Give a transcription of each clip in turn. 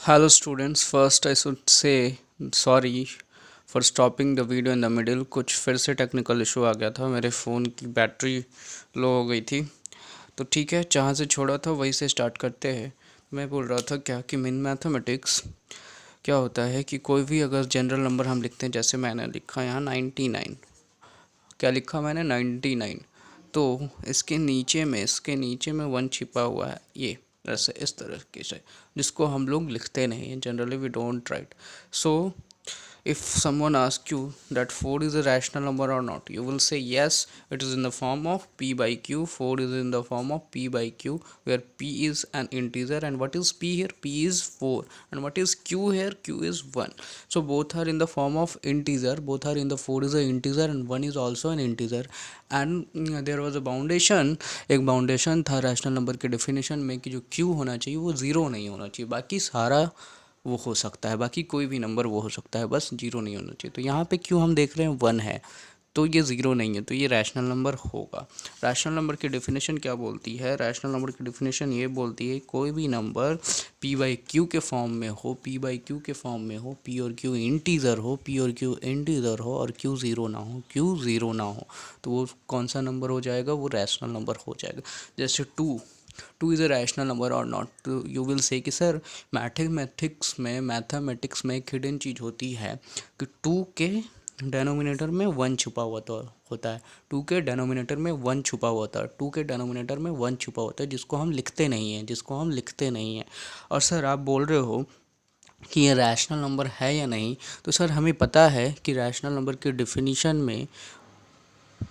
Hello students, first I should say sorry for stopping the video in the middle। कुछ फिर से technical issue आ गया था, मेरे फ़ोन की बैटरी लो हो गई थी। तो ठीक है, जहाँ से छोड़ा था वहीं से स्टार्ट करते हैं। मैं बोल रहा था क्या कि इन मैथमेटिक्स क्या होता है कि कोई भी अगर जनरल नंबर हम लिखते हैं, जैसे मैंने लिखा यहाँ 99। क्या लिखा मैंने 99। तो इसके नीचे में 1 छिपा हुआ है, ये ऐसे इस तरीके से, जिसको हम लोग लिखते नहीं हैं, generally we don't write. So if someone asks you that 4 is a rational number or not, you will say yes, it is in the form of p by q। 4 is in the form of p by q, where p is an integer, and what is p here? P is 4, and what is q here? Q is 1। so both are in the form of integer, both are in the 4 is a integer and 1 is also an integer। and there was a बाउंडेशन, एक बाउंडेशन था rational number के definition में कि जो q होना चाहिए वो zero नहीं होना चाहिए, बाकी सारा वो हो सकता है, बाकी कोई भी नंबर वो हो सकता है, बस जीरो नहीं होना चाहिए। तो यहाँ पे क्यों हम देख रहे हैं 1 है, तो ये ज़ीरो नहीं है, तो ये रैशनल नंबर होगा। रैशनल नंबर की डेफिनेशन क्या बोलती है? रैशनल नंबर की डेफिनेशन ये बोलती है कोई भी नंबर p बाई क्यू के फॉर्म में हो, p बाई क्यू के फॉर्म में हो, p और q इंटीज़र हो, p और q इंटीज़र हो, और q ज़ीरो ना हो, q ज़ीरो ना हो, तो वो कौन सा नंबर हो जाएगा? वो रैशनल नंबर हो जाएगा। जैसे two is a rational number और नॉट, तो यू विल से कि सर मैथमेटिक्स में एक हिडन चीज़ होती है कि टू के डेनोमिनेटर में 1 छुपा हुआ तो होता है, टू के डेनोमिनेटर में 1 छुपा हुआ होता है, टू के डेनोमिनेटर में 1 छुपा होता है, जिसको हम लिखते नहीं हैं। और सर आप बोल रहे हो कि ये रैशनल नंबर है या नहीं, तो सर हमें पता है कि रैशनल नंबर की डिफिनीशन में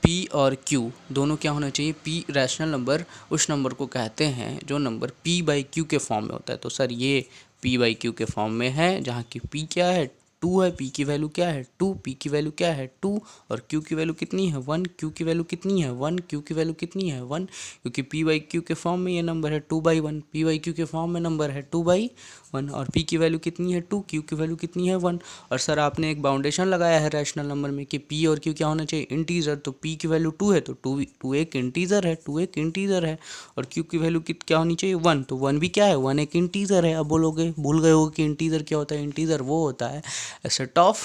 p और q दोनों क्या होना चाहिए? p रैशनल नंबर उस नंबर को कहते हैं जो नंबर p बाई q के फॉर्म में होता है। तो सर ये p बाई q के फॉर्म में है, जहाँ की p क्या है? 2 है, p की वैल्यू क्या है? 2, p की वैल्यू क्या है? 2, और q की वैल्यू कितनी है? 1, q की वैल्यू कितनी है? 1, q की वैल्यू कितनी है? 1, क्योंकि p बाई q के फॉर्म में ये नंबर है 2 बाई 1, p बाई q के फॉर्म में नंबर है 2 बाई 1, और p की वैल्यू कितनी है? 2, q की वैल्यू कितनी है? 1। और सर आपने एक बाउंडेशन लगाया है रैशनल नंबर में कि p और q क्या होना चाहिए? इंटीजर। तो p की वैल्यू 2 है, तो 2 एक इंटीजर है, 2 एक इंटीजर है, और q की वैल्यू क्या होनी चाहिए? 1। तो 1 भी क्या है? 1 एक इंटीजर है। अब बोलोगे, भूल गए हो कि इंटीजर क्या होता है? इंटीजर वो होता है a set of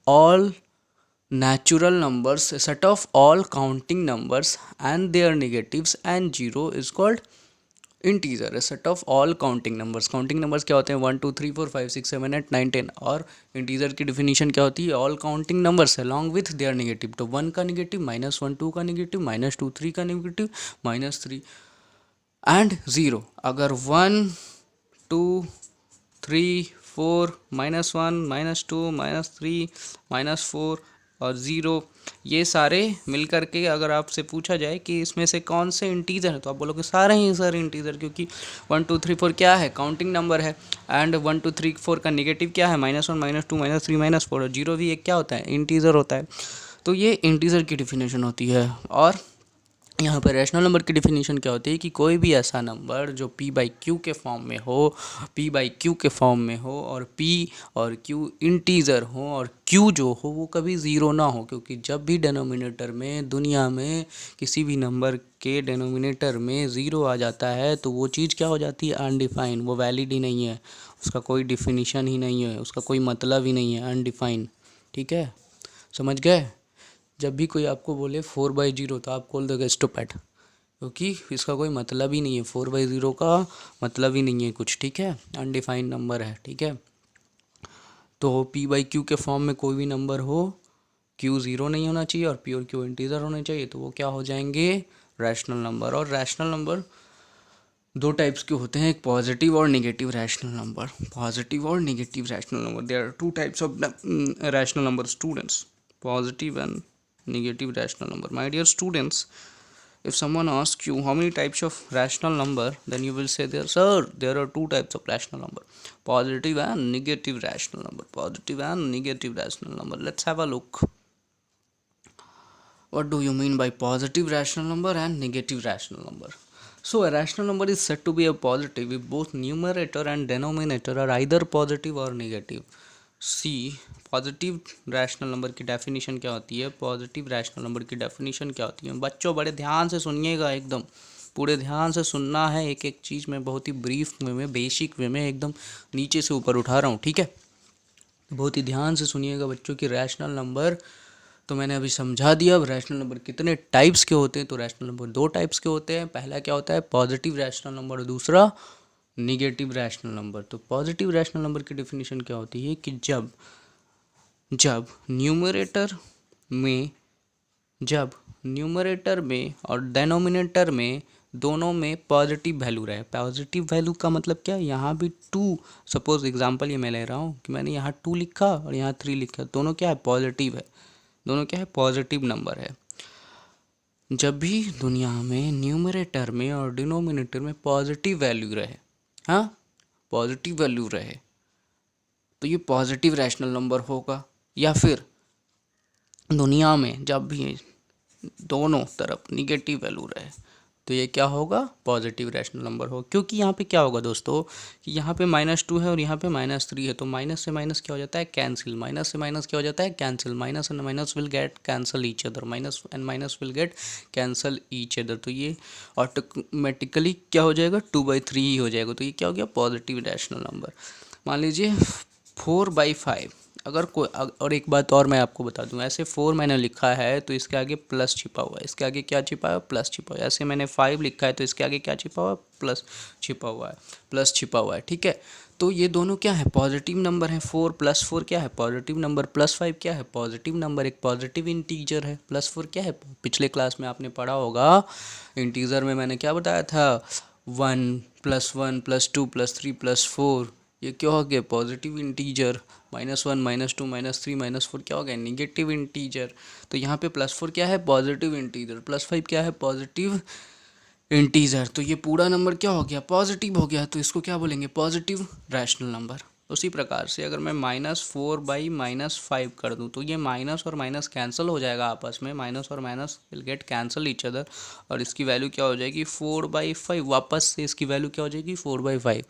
all natural numbers, a set of all counting numbers and their negatives, and zero is called integer. A set of all counting numbers क्या होते हैं? 1 2 3 4 5 6 7 8 9 10। और इंटीजर की डिफिनीशन क्या होती है? All counting numbers along with their negative. तो 1 का नेगेटिव, -1 2 का नेगेटिव, -2 3 का नेगेटिव, -3 एंड ज़ीरो। अगर 1 2 3 4 -1 -2 -3 -4 और ज़ीरो, ये सारे मिल करके अगर आपसे पूछा जाए कि इसमें से कौन से इंटीजर है, तो आप बोलोगे सारे ही सर इंटीजर, क्योंकि 1 2 3 4 क्या है? काउंटिंग नंबर है। एंड 1 2 3 4 का नेगेटिव क्या है? -1 -2 -3 -4, और जीरो भी एक क्या होता है? इंटीजर होता है। तो ये इंटीजर की डिफिनेशन होती है। और यहाँ पर रैशनल नंबर की डिफिनीशन क्या होती है कि कोई भी ऐसा नंबर जो p बाई क्यू के फॉर्म में हो, p बाई क्यू के फॉर्म में हो, और p और q इंटीजर हो, और q जो हो वो कभी ज़ीरो ना हो, क्योंकि जब भी डेनोमिनेटर में, दुनिया में किसी भी नंबर के डेनोमिनेटर में ज़ीरो आ जाता है तो वो चीज़ क्या हो जाती है? अनडिफाइन, वो वैलिड ही नहीं है, उसका कोई डिफिनीशन ही नहीं है, उसका कोई मतलब ही नहीं है, अनडिफाइन। ठीक है, समझ गए? जब भी कोई आपको बोले 4/0 तो आप बोल दोगे स्टूपिड, क्योंकि इसका कोई मतलब ही नहीं है, 4/0 का मतलब ही नहीं है कुछ। ठीक है, अनडिफाइंड नंबर है। ठीक है, तो p बाई क्यू के फॉर्म में कोई भी नंबर हो, q ज़ीरो नहीं होना चाहिए और p और q इंटीजर होने चाहिए, तो वो क्या हो जाएंगे? Rational number. और रैशनल नंबर दो टाइप्स के होते हैं, एक पॉजिटिव और नेगेटिव रैशनल नंबर। पॉजिटिव और negative rational number, there are two types of rational number students, positive and negative rational number. My dear students, if someone asks you how many types of rational number, then you will say there, sir, there are two types of rational number, positive and negative rational number. Positive and negative rational number. Let's have a look. What do you mean by positive rational number and negative rational number? So a rational number is said to be a positive if both numerator and denominator are either positive or negative. See positive rational number की definition क्या होती है? Positive rational number की definition क्या होती है? बच्चों बड़े ध्यान से सुनिएगा एकदम, पूरे ध्यान से सुनना है, एक एक चीज़ मैं बहुत ही ब्रीफ वे में, बेसिक वे में एकदम नीचे से ऊपर उठा रहा हूँ, ठीक है। बहुत ही ध्यान से सुनिएगा बच्चों की रैशनल नंबर तो मैंने अभी समझा दिया। अब रैशनल नंबर कितने टाइप्स के होते हैं, तो रैशनल नंबर दो टाइप्स के होते हैं। पहला क्या होता है, पॉजिटिव रैशनल नंबर, और दूसरा निगेटिव रैशनल नंबर। तो पॉजिटिव रैशनल नंबर की डेफिनेशन क्या होती है कि जब न्यूमरेटर में और डेनोमिनेटर में दोनों में पॉजिटिव वैल्यू रहे। पॉजिटिव वैल्यू का मतलब क्या है, यहाँ भी 2, सपोज एग्जांपल ये मैं ले रहा हूँ कि मैंने यहाँ 2 लिखा और यहाँ 3 लिखा, दोनों क्या है, पॉजिटिव है, दोनों क्या है, पॉजिटिव नंबर है। जब भी दुनिया में न्यूमरेटर में और डिनोमिनेटर में पॉजिटिव वैल्यू रहे, हाँ पॉजिटिव वैल्यू रहे, तो ये पॉजिटिव रैशनल नंबर होगा। या फिर दुनिया में जब भी दोनों तरफ निगेटिव वैल्यू रहे तो ये क्या होगा, पॉजिटिव रैशनल नंबर हो। क्योंकि यहाँ पे क्या होगा दोस्तों कि यहाँ पे -2 है और यहाँ पे -3 है, तो माइनस से माइनस क्या हो जाता है, कैंसिल, माइनस से माइनस क्या हो जाता है, cancel, minus and minus will get cancel each other, minus and minus will get cancel each other, तो ये ऑटोमेटिकली क्या हो जाएगा, 2/3 ही हो जाएगा। तो ये क्या हो गया, पॉजिटिव रैशनल नंबर। मान लीजिए 4/5, अगर कोई, और एक बात और मैं आपको बता दूं, ऐसे 4 मैंने लिखा है तो इसके आगे प्लस छिपा हुआ है, इसके आगे क्या छिपा है, प्लस छिपा हुआ है। ऐसे मैंने 5 लिखा है तो इसके आगे क्या छिपा हुआ है, प्लस छिपा हुआ है, प्लस छिपा हुआ है, ठीक है। तो ये दोनों क्या है, पॉजिटिव नंबर है। 4 + 4 क्या है, पॉजिटिव नंबर, +5 क्या है, पॉजिटिव नंबर, एक पॉजिटिव इंटीजर है। +4 क्या है, पिछले क्लास में आपने पढ़ा होगा, इंटीजर में मैंने क्या बताया था, 1 + 1 + 2 + 3 + 4, ये क्या हो गया, पॉजिटिव इंटीजर। -1 -2 -3 -4 क्या हो गया, निगेटिव इंटीजर। तो यहाँ पे +4 क्या है, पॉजिटिव इंटीजर, +5 क्या है, पॉजिटिव इंटीजर। तो ये पूरा नंबर क्या हो गया, पॉजिटिव हो गया, तो इसको क्या बोलेंगे, पॉजिटिव रैशनल नंबर। उसी प्रकार से अगर मैं -4/-5 कर दूं तो ये माइनस और माइनस कैंसिल हो जाएगा आपस में, माइनस और minus will get cancel each other, और इसकी वैल्यू क्या हो जाएगी, 4/5, वापस से इसकी वैल्यू क्या हो जाएगी, 4/5।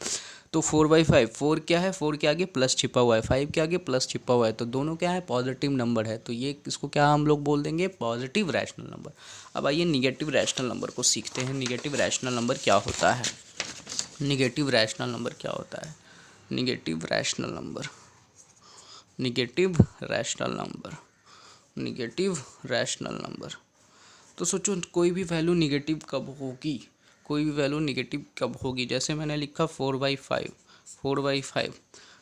तो 4/5, 4 क्या है, 4 के आगे प्लस छिपा हुआ है, 5 के आगे प्लस छिपा हुआ है, तो दोनों क्या है, पॉजिटिव नंबर है। तो ये इसको क्या हम लोग बोल देंगे, पॉजिटिव रैशनल नंबर। अब आइए निगेटिव रैशनल नंबर को सीखते हैं। निगेटिव रैशनल नंबर क्या होता है, निगेटिव रैशनल नंबर क्या होता है, negative rational number, negative rational number, negative rational number. तो सोचो कोई भी वैल्यू निगेटिव कब होगी, कोई भी वैल्यू निगेटिव कब होगी। जैसे मैंने लिखा 4/5, 4/5,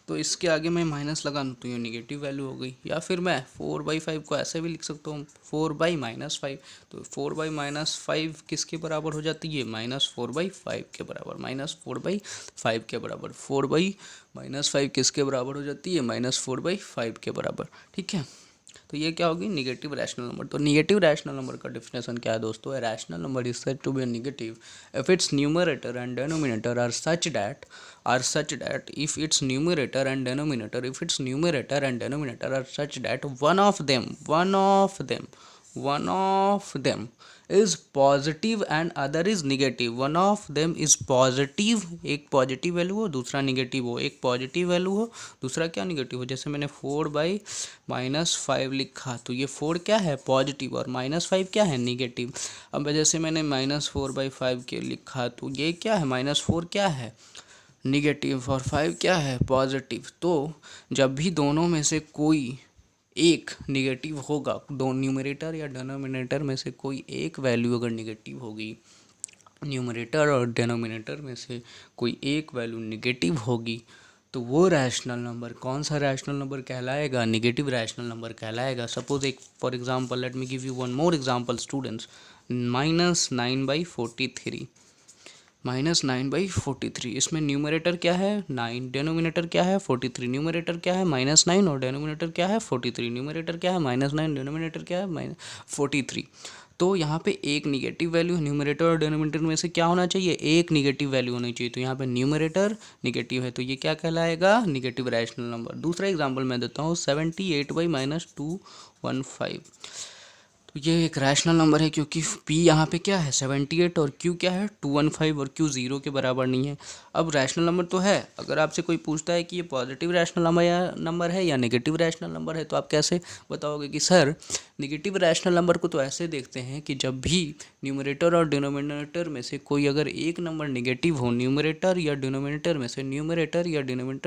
तो इसके आगे मैं माइनस लगा दूँ तो ये निगेटिव वैल्यू हो गई। या फिर मैं 4/5 को ऐसे भी लिख सकता हूँ, 4/-5, तो 4/-5 किसके बराबर हो जाती है, -4/5 के बराबर, -4/5 के बराबर, 4/-5 किसके बराबर हो जाती है, -4/5 के बराबर, ठीक है। तो ये क्या होगी, निगेटिव रैशनल नंबर। तो निगेटिव रैशनल नंबर का डेफिनेशन क्या है दोस्तों, rational number is said to be negative if its numerator and denominator are such that if its numerator and denominator are such that one of them is positive and other is negative, one of them is positive, एक positive value हो दूसरा negative हो, एक positive value हो दूसरा क्या, negative हो। जैसे मैंने 4/-5 लिखा तो ये 4 क्या है, पॉजिटिव, और -5 क्या है, निगेटिव। अब जैसे मैंने -4/5 के लिखा तो ये क्या है, -4 क्या है, निगेटिव, और 5 क्या है, पॉजिटिव। तो जब भी दोनों में से कोई एक निगेटिव होगा, दो न्यूमरेटर या डिनोमिनेटर में से कोई एक वैल्यू अगर निगेटिव होगी, न्यूमरेटर और डिनोमिनेटर में से कोई एक वैल्यू निगेटिव होगी, तो वो रैशनल नंबर कौन सा रैशनल नंबर कहलाएगा, निगेटिव रैशनल नंबर कहलाएगा। सपोज एक for example, let me give you one more example students, -9/43, -9/43, इसमें न्यूमरेटर क्या है, 9, डेनोमिनेटर क्या है, 43, न्यूमरेटर क्या है, -9 और डेनोमिनेटर क्या है, 43, न्यूमरेटर क्या है, -9, डेनोमिनेटर क्या है, -43। तो यहाँ पे एक निगेटिव वैल्यू न्यूमरेटर और डेनोमिनेटर में से क्या होना चाहिए, एक निगेटिव वैल्यू होनी चाहिए। तो यहाँ पे न्यूमरेटर निगेटिव है तो ये क्या कहलाएगा, निगेटिव रैशनल नंबर। दूसरा एग्जांपल मैं देता हूँ, 78/-215, तो ये एक रैशनल नंबर है क्योंकि p यहाँ पे क्या है 78 और q क्या है 215 और q 0 के बराबर नहीं है। अब रैशनल नंबर तो है, अगर आपसे कोई पूछता है कि ये पॉजिटिव रैशनल नंबर है या नेगेटिव रैशनल नंबर है, तो आप कैसे बताओगे कि सर नेगेटिव रैशनल नंबर को तो ऐसे देखते हैं कि जब भी न्यूमरेटर और डिनोमिनेटर में से कोई अगर एक नंबर नेगेटिव हो, न्यूमरेटर या डिनोमिनेटर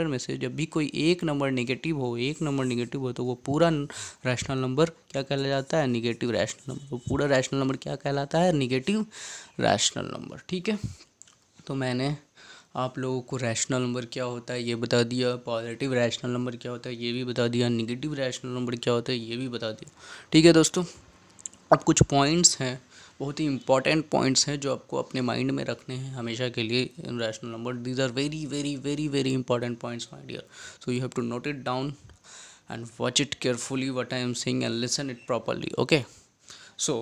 में से जब भी कोई एक नंबर नेगेटिव हो तो वो पूरा रैशनल नंबर क्या कहला जाता है, नेगेटिव रैशनल नंबर। वो पूरा रैशनल नंबर क्या कहलाता है, नेगेटिव रैशनल नंबर। ठीक है, तो मैंने आप लोगों को रैशनल नंबर क्या होता है ये बता दिया, पॉजिटिव रैशनल नंबर क्या होता है ये भी बता दिया, नेगेटिव रैशनल नंबर क्या होता है ये भी बता दिया। ठीक है दोस्तों, अब कुछ पॉइंट्स हैं, बहुत ही इंपॉर्टेंट पॉइंट्स हैं जो आपको अपने माइंड में रखने हैं हमेशा के लिए irrational number. These are very very very very important points my dear, so you have to note it down and watch it carefully what I am saying and listen it properly. Okay, so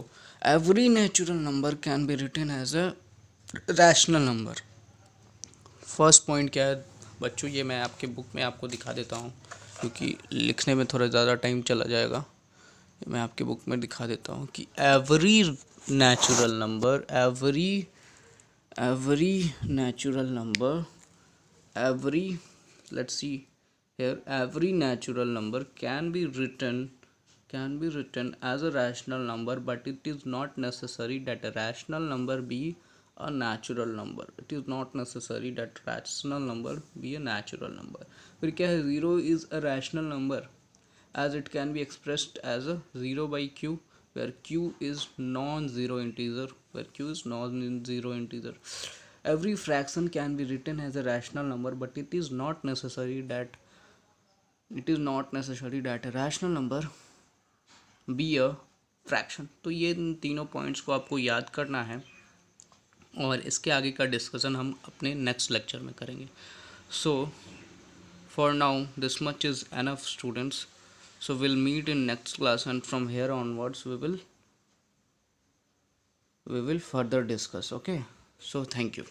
every natural number can be written as a rational number. First point क्या है बच्चों, ये मैं आपके book में आपको दिखा देता हूँ क्योंकि लिखने में थोड़ा ज़्यादा टाइम चला जाएगा। मैं आपके बुक में दिखा देता हूँ कि every natural number every let's see here, every natural number can be written as a rational number, but it is not necessary that a rational number be a natural number. It is not necessary that rational number be a natural number. फिर क्या है, 0 is a rational number as it can be expressed as a 0 by q, where q is non-zero integer. Every fraction can be written as a rational number, but it is not necessary that a rational number be a fraction. तो ये तीनों points को आपको याद करना है और इसके आगे का डिस्कशन हम अपने नेक्स्ट लेक्चर में करेंगे. So for now this much is enough students. So we'll meet in next class, and from here onwards we will further discuss. Okay, so thank you.